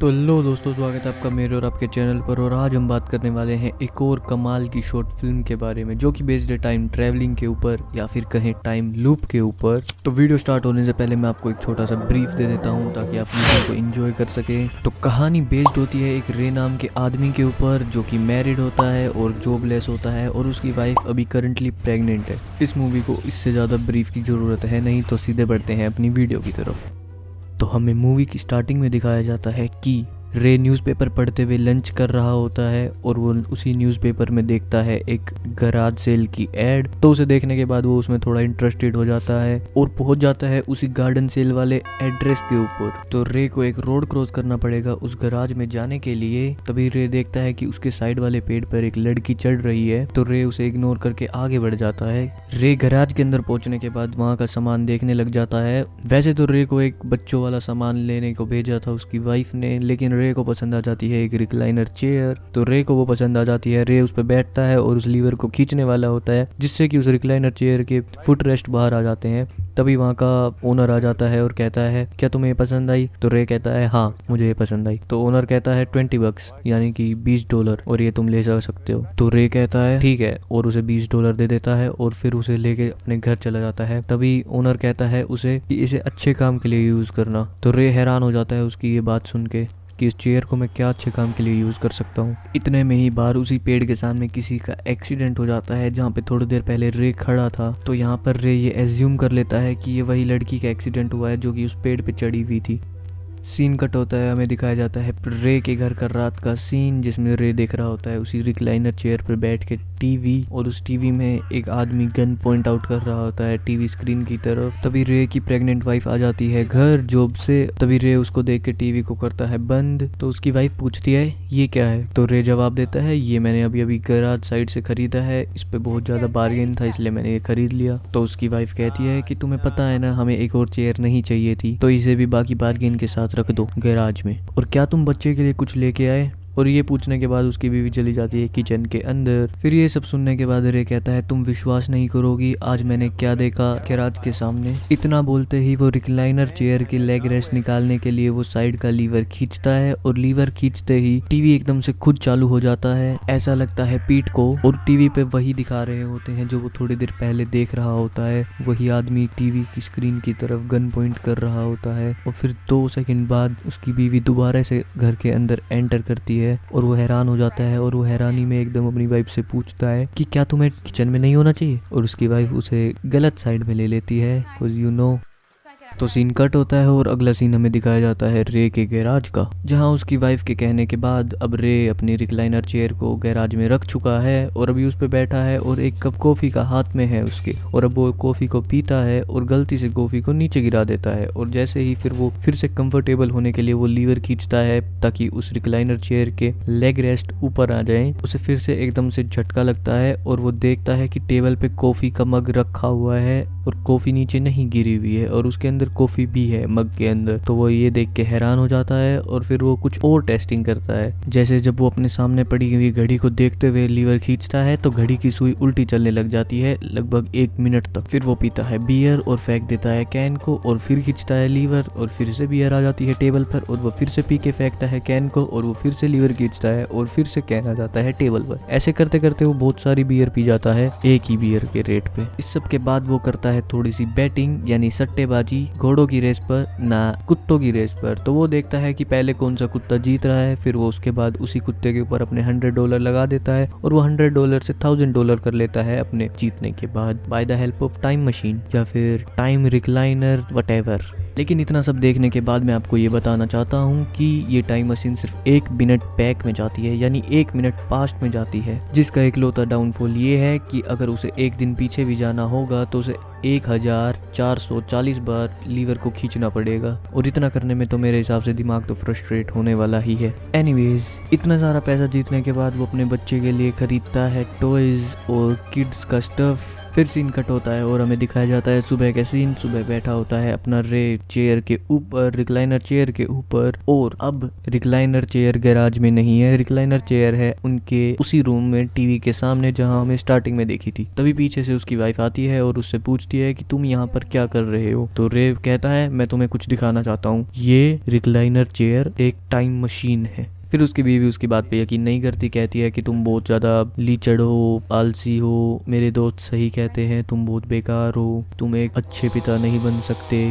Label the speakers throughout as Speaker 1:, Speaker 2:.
Speaker 1: तो लो दोस्तों, स्वागत है आपका मेरे और आपके चैनल पर। और आज हम बात करने वाले हैं एक और कमाल की शॉर्ट फिल्म के बारे में, जो कि बेस्ड है टाइम ट्रैवलिंग के ऊपर या फिर कहें टाइम लूप के ऊपर। तो वीडियो स्टार्ट होने से पहले मैं आपको एक छोटा सा ब्रीफ दे देता हूँ ताकि आप वीडियो को एंजॉय कर सकें। तो कहानी बेस्ड होती है एक रे नाम के आदमी के ऊपर, जो कि मैरिड होता है और जॉबलेस होता है, और उसकी वाइफ अभी करंटली प्रेग्नेंट है। इस मूवी को इससे ज़्यादा ब्रीफ की ज़रूरत है नहीं, तो सीधे बढ़ते हैं अपनी वीडियो की तरफ। तो हमें मूवी की स्टार्टिंग में दिखाया जाता है कि रे न्यूज़पेपर पढ़ते हुए लंच कर रहा होता है और वो उसी न्यूज़पेपर में देखता है एक गराज सेल की एड। तो उसे देखने के बाद वो उसमें थोड़ा इंटरेस्टेड हो जाता है और पहुंच जाता है उसी गार्डन सेल वाले एड्रेस के ऊपर। तो रे को एक रोड क्रॉस करना पड़ेगा उस गराज में जाने के लिए। तभी रे देखता है कि उसके साइड वाले पेड़ पर एक लड़की चढ़ रही है, तो रे उसे इग्नोर करके आगे बढ़ जाता है। रे गराज के अंदर पहुंचने के बाद वहाँ का सामान देखने लग जाता है। वैसे तो रे को एक बच्चों वाला सामान लेने को भेजा था उसकी वाइफ ने, लेकिन रे को पसंद आ जाती है एक रिक्लाइनर चेयर। तो रे को वो पसंद आ जाती है। रे उस पर बैठता है और उस लीवर को खींचने वाला होता है, जिससे कि उस रिक्लाइनर चेयर के फुट रेस्ट बाहर आ जाते हैं। तभी वहाँ का ओनर आ जाता है और कहता है, क्या तुम्हें ये पसंद आई? तो रे कहता है, हाँ मुझे ये पसंद आई। तो ओनर कहता है $20 यानी कि $20, और ये तुम ले जा सकते हो। तो रे कहता है ठीक है, और उसे $20 दे देता है और फिर उसे लेके अपने घर चला जाता है। तभी ओनर कहता है उसे कि इसे अच्छे काम के लिए यूज करना। तो रे हैरान हो जाता है उसकी ये बात सुन के कि इस चेयर को मैं क्या अच्छे काम के लिए यूज़ कर सकता हूँ। इतने में ही बाहर उसी पेड़ के सामने किसी का एक्सीडेंट हो जाता है, जहाँ पे थोड़ी देर पहले रे खड़ा था। तो यहाँ पर रे ये एज्यूम कर लेता है कि ये वही लड़की का एक्सीडेंट हुआ है जो कि उस पेड़ पे चढ़ी हुई थी। सीन कट होता है, हमें दिखाया जाता है रे के घर का रात का सीन, जिसमें रे देख रहा होता है उसी रिक्लाइनर चेयर पर बैठ के टीवी, और उस टीवी में एक आदमी गन पॉइंट आउट कर रहा होता है टीवी स्क्रीन की तरफ। तभी रे की प्रेग्नेंट वाइफ आ जाती है घर जॉब से। तभी रे उसको देख के टीवी को करता है बंद। तो उसकी वाइफ पूछती है ये क्या है? तो रे जवाब देता है ये मैंने अभी अभी गराज साइड से खरीदा है, इस पे बहुत ज्यादा बार्गेन था इसलिए मैंने ये खरीद लिया। तो उसकी वाइफ कहती है कि तुम्हें पता है ना, हमें एक और चेयर नहीं चाहिए थी, तो इसे भी बाकी बार्गेन के साथ रख दो गैराज में। और क्या तुम बच्चे के लिए कुछ लेके आए? और ये पूछने के बाद उसकी बीवी चली जाती है किचन के अंदर। फिर ये सब सुनने के बाद रे कहता है तुम विश्वास नहीं करोगी आज मैंने क्या देखा गैराज के सामने। इतना बोलते ही वो रिक्लाइनर चेयर की लेग रेस्ट निकालने के लिए वो साइड का लीवर खींचता है, और लीवर खींचते ही टीवी एकदम से खुद चालू हो जाता है। ऐसा लगता है पीठ को, और टीवी पे वही दिखा रहे होते हैं जो वो थोड़ी देर पहले देख रहा होता है। वही आदमी टीवी की स्क्रीन की तरफ गन पॉइंट कर रहा होता है। और फिर 2 सेकंड बाद उसकी बीवी दोबारा से घर के अंदर एंटर करती है और वो हैरान हो जाता है, और वो हैरानी में एकदम अपनी वाइफ से पूछता है कि क्या तुम्हें किचन में नहीं होना चाहिए? और उसकी वाइफ उसे गलत साइड में ले लेती है, बिकॉज़ तो सीन कट होता है और अगला सीन हमें दिखाया जाता है रे के गैराज का, जहां उसकी वाइफ के कहने के बाद अब रे अपनी रिक्लाइनर चेयर को गैराज में रख चुका है और अभी उस पे बैठा है, और एक कप कॉफी का हाथ में है उसके, और अब वो कॉफी को पीता है और गलती से कॉफी को नीचे गिरा देता है। और जैसे ही फिर वो फिर से कंफर्टेबल होने के लिए वो लीवर खींचता है ताकि उस रिक्लाइनर चेयर के लेग रेस्ट ऊपर आ जाए, उसे फिर से एकदम से झटका लगता है और वो देखता है कि टेबल पे कॉफी का मग रखा हुआ है और कॉफी नीचे नहीं गिरी हुई है, और उसके अंदर कॉफी भी है मग के अंदर। तो वो ये देख के हैरान हो जाता है और फिर वो कुछ और टेस्टिंग करता है। जैसे जब वो अपने सामने पड़ी हुई घड़ी को देखते हुए लीवर खींचता है तो घड़ी की सुई उल्टी चलने लग जाती है लगभग 1 मिनट तक। फिर वो पीता है बियर और फेंक देता है कैन को, और फिर खींचता है लीवर और फिर से बियर आ जाती है टेबल पर, और वो फिर से पी के फेंकता है कैन को, और वो फिर से लीवर खींचता है और फिर से कैन आ जाता है टेबल पर। ऐसे करते करते वो बहुत सारी बियर पी जाता है एक ही बियर के रेट पे। इस सब के बाद वो करता है थोड़ी सी बैटिंग यानी सट्टेबाजी, घोड़ों की रेस पर ना कुत्तों की रेस पर। तो वो देखता है कि पहले कौन सा कुत्ता जीत रहा है, फिर वो उसके बाद उसी कुत्ते के ऊपर अपने $100 लगा देता है, और वो $100 से $1000 कर लेता है अपने जीतने के बाद by the help of time machine या फिर टाइम रिक्लाइनर वटेवर। लेकिन इतना सब देखने के बाद मैं आपको ये बताना चाहता हूँ कि ये टाइम मशीन सिर्फ 1 मिनट बैक में जाती है, यानी 1 मिनट पास्ट में जाती है, जिसका इकलौता डाउनफॉल ये है कि अगर उसे 1 दिन पीछे भी जाना होगा तो उसे 1440 बार लीवर को खींचना पड़ेगा, और इतना करने में तो मेरे हिसाब से दिमाग तो फ्रस्ट्रेट होने वाला ही है। एनीवेज, इतना सारा पैसा जीतने के बाद वो अपने बच्चे के लिए खरीदता है टॉयज और किड्स का स्टफ। फिर सीन कट होता है और हमें दिखाया जाता है सुबह का सीन। सुबह बैठा होता है अपना रे चेयर के ऊपर, रिक्लाइनर चेयर के ऊपर, और अब रिक्लाइनर चेयर गैराज में नहीं है, रिक्लाइनर चेयर है उनके उसी रूम में टीवी के सामने जहां हमें स्टार्टिंग में देखी थी। तभी पीछे से उसकी वाइफ आती है और उससे पूछती है कि तुम यहाँ पर क्या कर रहे हो। तो रे कहता है मैं तुम्हें कुछ दिखाना चाहता हूँ, ये रिक्लाइनर चेयर एक टाइम मशीन है। फिर उसकी बीवी उसकी बात पे यकीन नहीं करती, कहती है कि तुम बहुत ज़्यादा लीचड़ हो, आलसी हो, मेरे दोस्त सही कहते हैं तुम बहुत बेकार हो, तुम एक अच्छे पिता नहीं बन सकते।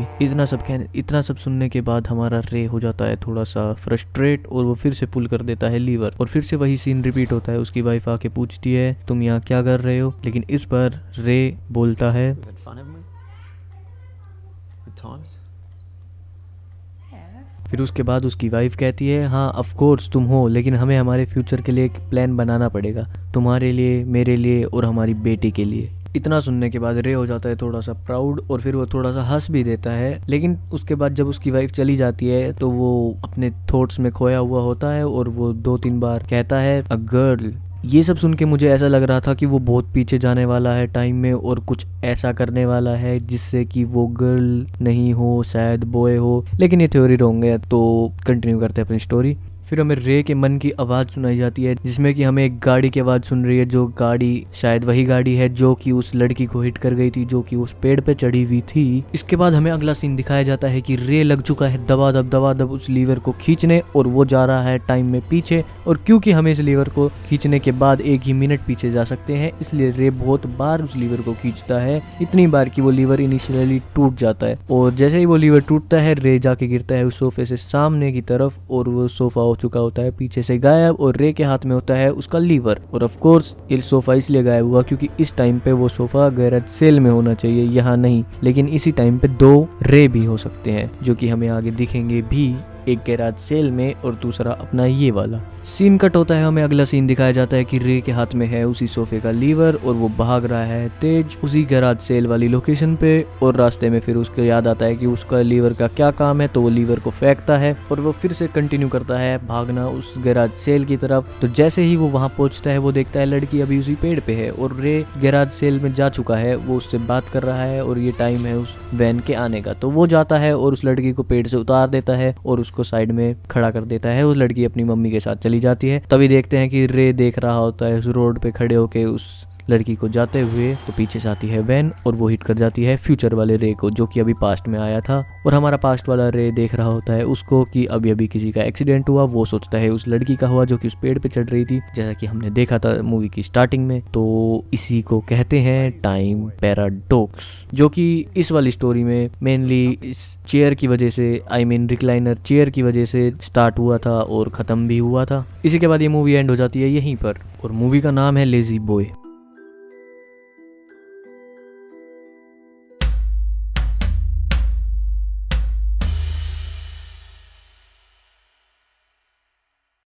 Speaker 1: इतना सब सुनने के बाद हमारा रे हो जाता है थोड़ा सा फ्रस्ट्रेट और वो फिर से पुल कर देता है लीवर और फिर से वही सीन रिपीट होता है। उसकी वाइफ आके पूछती है तुम यहाँ क्या कर रहे हो, लेकिन इस बार रे बोलता है फिर उसके बाद उसकी वाइफ कहती है हाँ ऑफ कोर्स तुम हो, लेकिन हमें हमारे फ्यूचर के लिए एक प्लान बनाना पड़ेगा, तुम्हारे लिए, मेरे लिए और हमारी बेटी के लिए। इतना सुनने के बाद रे हो जाता है थोड़ा सा प्राउड और फिर वो थोड़ा सा हंस भी देता है। लेकिन उसके बाद जब उसकी वाइफ चली जाती है तो वो अपने थॉट्स में खोया हुआ होता है और वो 2-3 बार कहता है अ गर्ल। ये सब सुन के मुझे ऐसा लग रहा था कि वो बहुत पीछे जाने वाला है टाइम में और कुछ ऐसा करने वाला है जिससे कि वो गर्ल नहीं हो, शायद बॉय हो, लेकिन ये थ्योरी रॉन्ग है। तो कंटिन्यू करते हैं अपनी स्टोरी। फिर हमें रे के मन की आवाज़ सुनाई जाती है जिसमें कि हमें एक गाड़ी की आवाज़ सुन रही है, जो गाड़ी शायद वही गाड़ी है जो कि उस लड़की को हिट कर गई थी, जो कि उस पेड़ पे चढ़ी हुई थी। इसके बाद हमें अगला सीन दिखाया जाता है कि रे लग चुका है दबा उस लीवर को खींचने और वो जा रहा है टाइम में पीछे। और क्योंकि हमें इस लीवर को खींचने के बाद 1 ही मिनट पीछे जा सकते हैं, इसलिए रे बहुत बार उस लीवर को खींचता है, इतनी बार कि वो लीवर इनिशियली टूट जाता है। और जैसे ही वो लीवर टूटता है रे जाके गिरता है उस सोफे से सामने की तरफ और वो सोफा हो चुका होता है पीछे से गायब और रे के हाथ में होता है उसका लीवर। और ऑफ कोर्स ये सोफा इसलिए गायब हुआ क्योंकि इस टाइम पे वो सोफा गैराज सेल में होना चाहिए, यहाँ नहीं। लेकिन इसी टाइम पे 2 रे भी हो सकते हैं जो कि हमें आगे दिखेंगे भी, एक गैराज सेल में और दूसरा अपना ये वाला। सीन कट होता है, हमें अगला सीन दिखाया जाता है कि रे के हाथ में है उसी सोफे का लीवर और वो भाग रहा है तेज उसी गैराज सेल वाली लोकेशन पे। और रास्ते में फिर उसको याद आता है कि उसका लीवर का क्या काम है, तो वो लीवर को फेंकता है और वो फिर से कंटिन्यू करता है भागना उस गैराज सेल की तरफ। तो जैसे ही वो वहां पहुंचता है वो देखता है लड़की अभी उसी पेड़ पे है और रे गैराज सेल में जा चुका है, वो उससे बात कर रहा है और ये टाइम है उस वैन के आने का। तो वो जाता है और उस लड़की को पेड़ से उतार देता है और उसको साइड में खड़ा कर देता है। उस लड़की अपनी मम्मी के साथ चली जाती है। तभी देखते हैं कि रे देख रहा होता है उस रोड पे खड़े होके उस लड़की को जाते हुए। तो पीछे से आती है वैन और वो हिट कर जाती है फ्यूचर वाले रे को, जो कि अभी पास्ट में आया था। और हमारा पास्ट वाला रे देख रहा होता है उसको कि अभी अभी किसी का एक्सीडेंट हुआ। वो सोचता है उस लड़की का हुआ जो कि उस पेड़ पे चढ़ रही थी, जैसा कि हमने देखा था मूवी की स्टार्टिंग में। तो इसी को कहते हैं टाइम पैराडॉक्स, जो कि इस वाली स्टोरी में मेनली इस चेयर की वजह से, आई मीन रिक्लाइनर चेयर की वजह से स्टार्ट हुआ था और खत्म भी हुआ था। इसी के बाद ये मूवी एंड हो जाती है यहीं पर और मूवी का नाम है लेजी बॉय।